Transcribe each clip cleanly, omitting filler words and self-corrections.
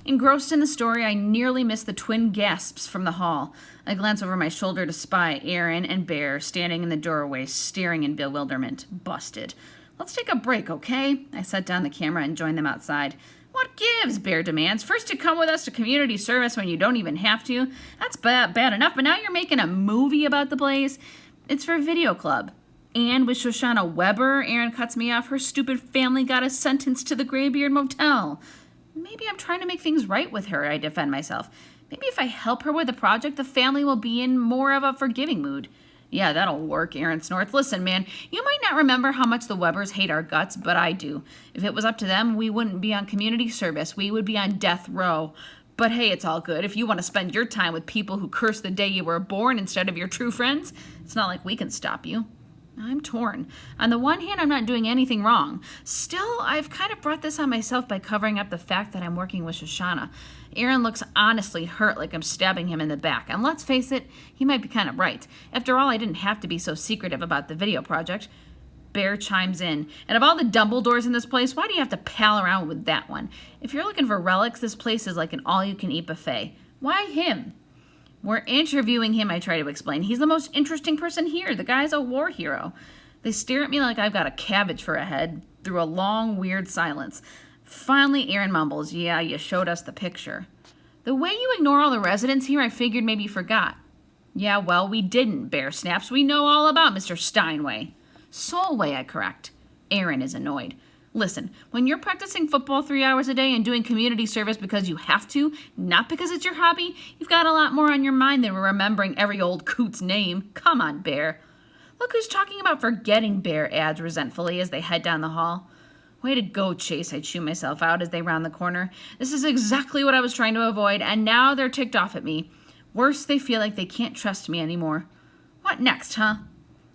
Engrossed in the story, I nearly missed the twin gasps from the hall. I glance over my shoulder to spy Aaron and Bear standing in the doorway, staring in bewilderment. Busted. Let's take a break, okay? I set down the camera and joined them outside. What gives? Bear demands. First you come with us to community service when you don't even have to. That's bad enough, but now you're making a movie about the blaze. It's for Video Club. And with Shoshana Weber, Aaron cuts me off. Her stupid family got us sentenced to the Graybeard Motel. Maybe I'm trying to make things right with her, I defend myself. Maybe if I help her with the project, the family will be in more of a forgiving mood. Yeah, that'll work, Aaron snorts. Listen, man, you might not remember how much the Webers hate our guts, but I do. If it was up to them, we wouldn't be on community service. We would be on death row. But hey, it's all good. If you want to spend your time with people who curse the day you were born instead of your true friends, it's not like we can stop you. I'm torn. On the one hand, I'm not doing anything wrong. Still, I've kind of brought this on myself by covering up the fact that I'm working with Shoshana. Aaron looks honestly hurt, like I'm stabbing him in the back. And let's face it, he might be kind of right. After all, I didn't have to be so secretive about the video project. Bear chimes in. And of all the Dumbledores in this place, why do you have to pal around with that one? If you're looking for relics, this place is like an all-you-can-eat buffet. Why him? We're interviewing him, I try to explain. He's the most interesting person here. The guy's a war hero. They stare at me like I've got a cabbage for a head through a long, weird silence. Finally, Aaron mumbles, yeah, you showed us the picture. The way you ignore all the residents here, I figured maybe you forgot. Yeah, well, we didn't, Bear snaps. We know all about Mr. Steinway. Solway, I correct. Aaron is annoyed. Listen, when you're practicing football 3 hours a day and doing community service because you have to, not because it's your hobby, you've got a lot more on your mind than remembering every old coot's name. Come on, Bear. Look who's talking about forgetting, Bear adds resentfully as they head down the hall. Way to go, Chase, I chew myself out as they round the corner. This is exactly what I was trying to avoid, and now they're ticked off at me. Worse, they feel like they can't trust me anymore. What next, huh?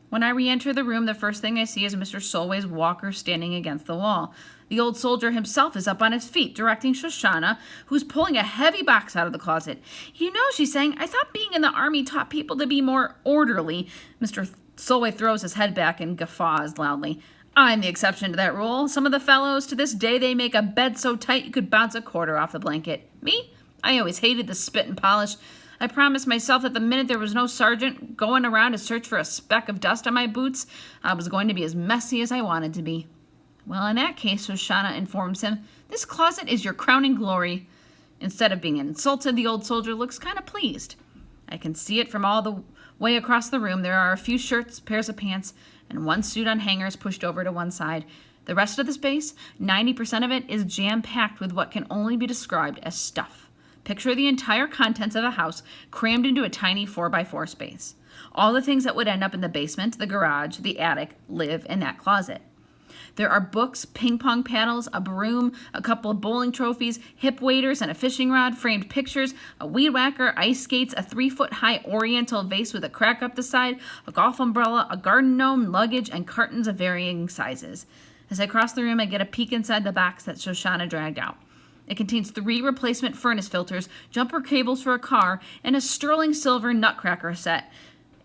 When I re-enter the room, the first thing I see is Mr. Solway's walker standing against the wall. The old soldier himself is up on his feet, directing Shoshana, who's pulling a heavy box out of the closet. You know, she's saying, I thought being in the army taught people to be more orderly. Mr. Solway throws his head back and guffaws loudly. I'm the exception to that rule. Some of the fellows, to this day, they make a bed so tight you could bounce a quarter off the blanket. Me? I always hated the spit and polish. I promised myself that the minute there was no sergeant going around to search for a speck of dust on my boots, I was going to be as messy as I wanted to be. Well, in that case, Shoshana informs him, this closet is your crowning glory. Instead of being insulted, the old soldier looks kind of pleased. I can see it from all the way across the room. There are a few shirts, pairs of pants, and one suit on hangers pushed over to one side. The rest of the space, 90% of it, is jam-packed with what can only be described as stuff. Picture the entire contents of a house crammed into a tiny 4x4 space. All the things that would end up in the basement, the garage, the attic, live in that closet. There are books, ping pong paddles, a broom, a couple of bowling trophies, hip waders and a fishing rod, framed pictures, a weed whacker, ice skates, a 3-foot-high oriental vase with a crack up the side, a golf umbrella, a garden gnome, luggage, and cartons of varying sizes. As I cross the room, I get a peek inside the box that Shoshana dragged out. It contains 3 replacement furnace filters, jumper cables for a car, and a sterling silver nutcracker set.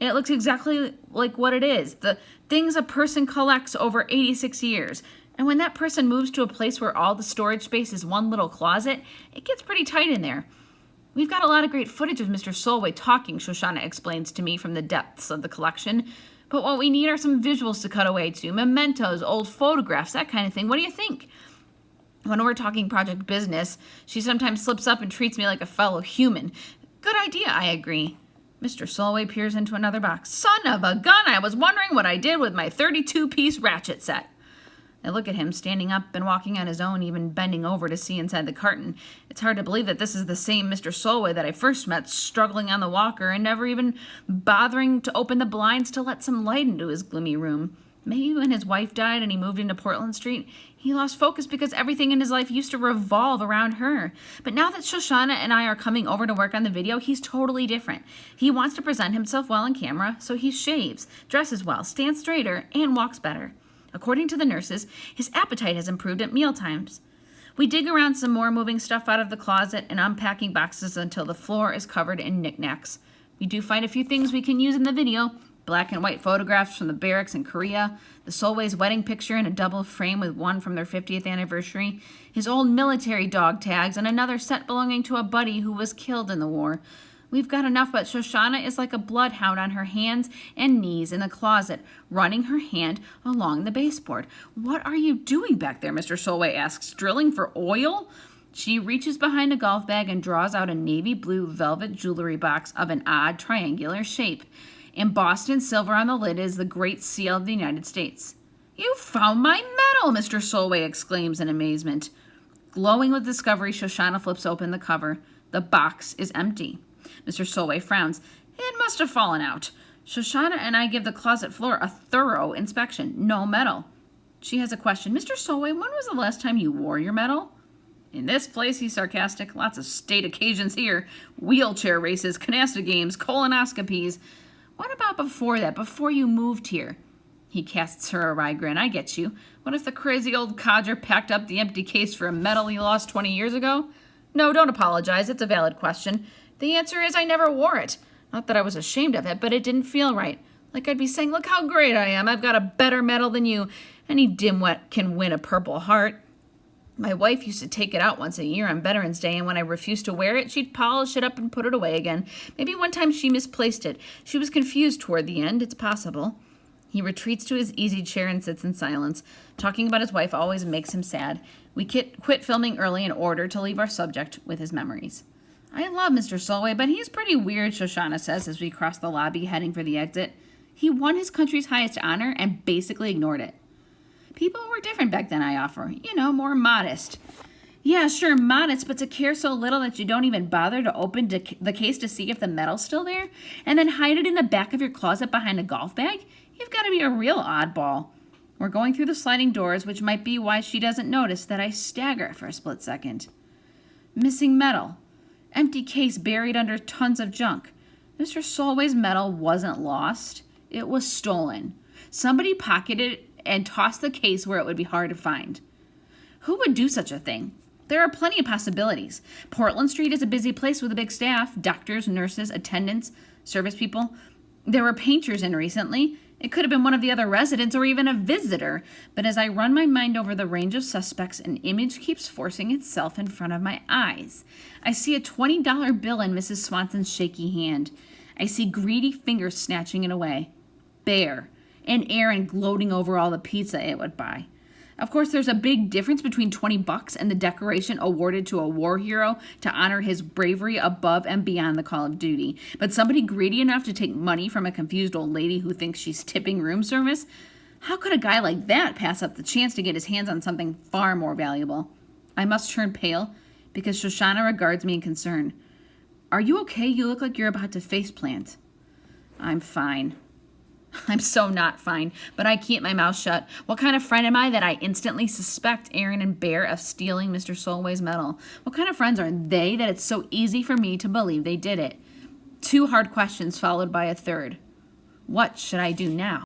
It looks exactly like what it is, the things a person collects over 86 years. And when that person moves to a place where all the storage space is one little closet, it gets pretty tight in there. We've got a lot of great footage of Mr. Solway talking, Shoshana explains to me from the depths of the collection. But what we need are some visuals to cut away to, mementos, old photographs, that kind of thing. What do you think? When we're talking project business, she sometimes slips up and treats me like a fellow human. Good idea, I agree. Mr. Solway peers into another box. Son of a gun, I was wondering what I did with my 32-piece ratchet set. I look at him standing up and walking on his own, even bending over to see inside the carton. It's hard to believe that this is the same Mr. Solway that I first met, struggling on the walker and never even bothering to open the blinds to let some light into his gloomy room. Maybe when his wife died and he moved into Portland Street, he lost focus because everything in his life used to revolve around her. But now that Shoshana and I are coming over to work on the video, he's totally different. He wants to present himself well on camera, so he shaves, dresses well, stands straighter, and walks better. According to the nurses, his appetite has improved at mealtimes. We dig around some more, moving stuff out of the closet and unpacking boxes until the floor is covered in knickknacks. We do find a few things we can use in the video. Black and white photographs from the barracks in Korea, the Solway's wedding picture in a double frame with one from their 50th anniversary, his old military dog tags, and another set belonging to a buddy who was killed in the war. We've got enough, but Shoshana is like a bloodhound on her hands and knees in the closet, running her hand along the baseboard. What are you doing back there, Mr. Solway asks. Drilling for oil? She reaches behind a golf bag and draws out a navy blue velvet jewelry box of an odd triangular shape. Embossed in silver on the lid is the Great Seal of the United States. You found my medal, Mr. Solway exclaims in amazement. Glowing with discovery, Shoshana flips open the cover. The box is empty. Mr. Solway frowns. It must have fallen out. Shoshana and I give the closet floor a thorough inspection. No medal. She has a question. Mr. Solway, when was the last time you wore your medal? In this place, he's sarcastic. Lots of state occasions here. Wheelchair races, canasta games, colonoscopies. What about before that, before you moved here? He casts her a wry grin. I get you. What if the crazy old codger packed up the empty case for a medal he lost 20 years ago? No, don't apologize. It's a valid question. The answer is I never wore it. Not that I was ashamed of it, but it didn't feel right. Like I'd be saying, look how great I am. I've got a better medal than you. Any dimwit can win a Purple Heart. My wife used to take it out once a year on Veterans Day, and when I refused to wear it, she'd polish it up and put it away again. Maybe one time she misplaced it. She was confused toward the end. It's possible. He retreats to his easy chair and sits in silence. Talking about his wife always makes him sad. We quit filming early in order to leave our subject with his memories. I love Mr. Solway, but he's pretty weird, Shoshana says as we cross the lobby heading for the exit. He won his country's highest honor and basically ignored it. People were different back then, I offer. You know, more modest. Yeah, sure, modest, but to care so little that you don't even bother to open the case to see if the medal's still there, and then hide it in the back of your closet behind a golf bag? You've got to be a real oddball. We're going through the sliding doors, which might be why she doesn't notice that I stagger for a split second. Missing medal. Empty case buried under tons of junk. Mr. Solway's medal wasn't lost. It was stolen. Somebody pocketed it and tossed the case where it would be hard to find. Who would do such a thing? There are plenty of possibilities. Portland Street is a busy place with a big staff. Doctors, nurses, attendants, service people. There were painters in recently. It could have been one of the other residents or even a visitor. But as I run my mind over the range of suspects, an image keeps forcing itself in front of my eyes. I see a $20 bill in Mrs. Swanson's shaky hand. I see greedy fingers snatching it away. Bear. And Aaron gloating over all the pizza it would buy. Of course, there's a big difference between $20 and the decoration awarded to a war hero to honor his bravery above and beyond the call of duty. But somebody greedy enough to take money from a confused old lady who thinks she's tipping room service? How could a guy like that pass up the chance to get his hands on something far more valuable? I must turn pale because Shoshana regards me in concern. Are you okay? You look like you're about to faceplant. I'm fine. I'm so not fine, but I keep my mouth shut. What kind of friend am I that I instantly suspect Aaron and Bear of stealing Mr. Solway's medal? What kind of friends are they that it's so easy for me to believe they did it? 2 hard questions followed by a third. What should I do now?